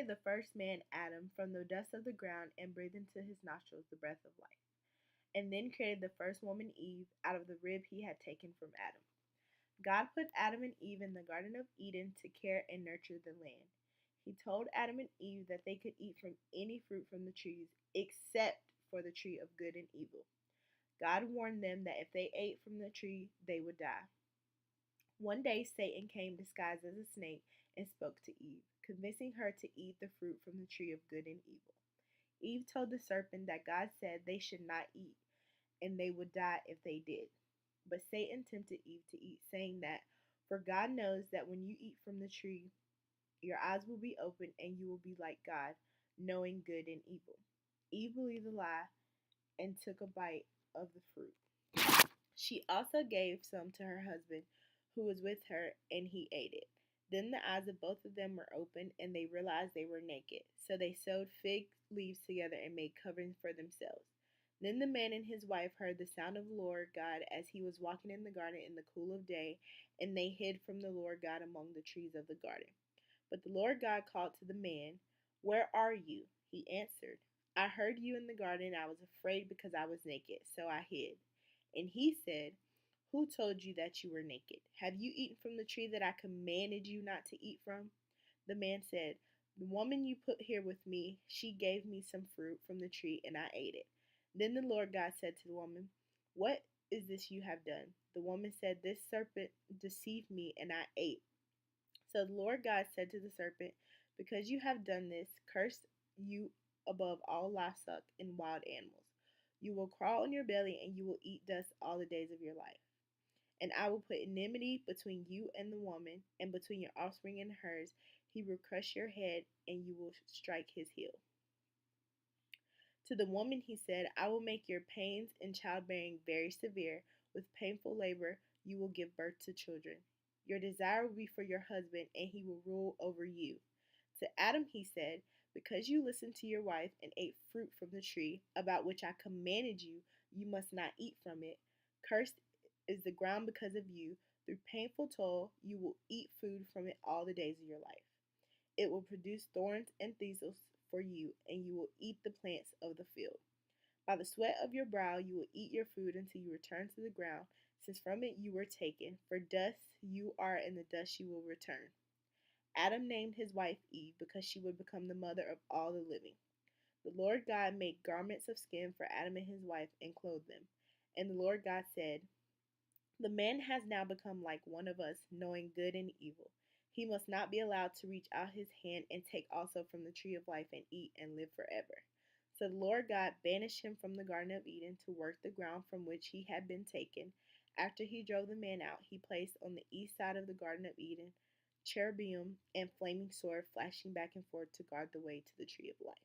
created the first man, Adam, from the dust of the ground and breathed into his nostrils the breath of life, and then created the first woman, Eve, out of the rib he had taken from Adam. God put Adam and Eve in the Garden of Eden to care and nurture the land. He told Adam and Eve that they could eat from any fruit from the trees except for the tree of good and evil. God warned them that if they ate from the tree, they would die. One day, Satan came disguised as a snake and spoke to Eve, convincing her to eat the fruit from the tree of good and evil. Eve told the serpent that God said they should not eat, and they would die if they did. But Satan tempted Eve to eat, saying that, "For God knows that when you eat from the tree, your eyes will be open and you will be like God, knowing good and evil." Eve believed the lie and took a bite of the fruit. She also gave some to her husband who was with her, and he ate it. Then the eyes of both of them were opened, and they realized they were naked. So they sewed fig leaves together and made coverings for themselves. Then the man and his wife heard the sound of the Lord God as he was walking in the garden in the cool of day, and they hid from the Lord God among the trees of the garden. But the Lord God called to the man, "Where are you?" He answered, "I heard you in the garden, and I was afraid because I was naked, so I hid." And he said, "Who told you that you were naked? Have you eaten from the tree that I commanded you not to eat from?" The man said, "The woman you put here with me, she gave me some fruit from the tree, and I ate it." Then the Lord God said to the woman, "What is this you have done?" The woman said, "This serpent deceived me, and I ate." So the Lord God said to the serpent, "Because you have done this, cursed you above all livestock and wild animals. You will crawl on your belly, and you will eat dust all the days of your life. And I will put enmity between you and the woman, and between your offspring and hers. He will crush your head, and you will strike his heel." To the woman he said, "I will make your pains in childbearing very severe. With painful labor you will give birth to children. Your desire will be for your husband, and he will rule over you." To Adam he said, "Because you listened to your wife and ate fruit from the tree about which I commanded you, you must not eat from it. Cursed is the ground because of you. Through painful toil you will eat food from it all the days of your life. It will produce thorns and thistles for you, and you will eat the plants of the field. By the sweat of your brow you will eat your food until you return to the ground, since from it you were taken. For dust you are, and the dust you will return." Adam named his wife Eve because she would become the mother of all the living. The Lord God made garments of skin for Adam and his wife and clothed them. And the Lord God said, "The man has now become like one of us, knowing good and evil. He must not be allowed to reach out his hand and take also from the tree of life and eat and live forever." So the Lord God banished him from the Garden of Eden to work the ground from which he had been taken. After he drove the man out, he placed on the east side of the Garden of Eden cherubim and flaming sword flashing back and forth to guard the way to the tree of life.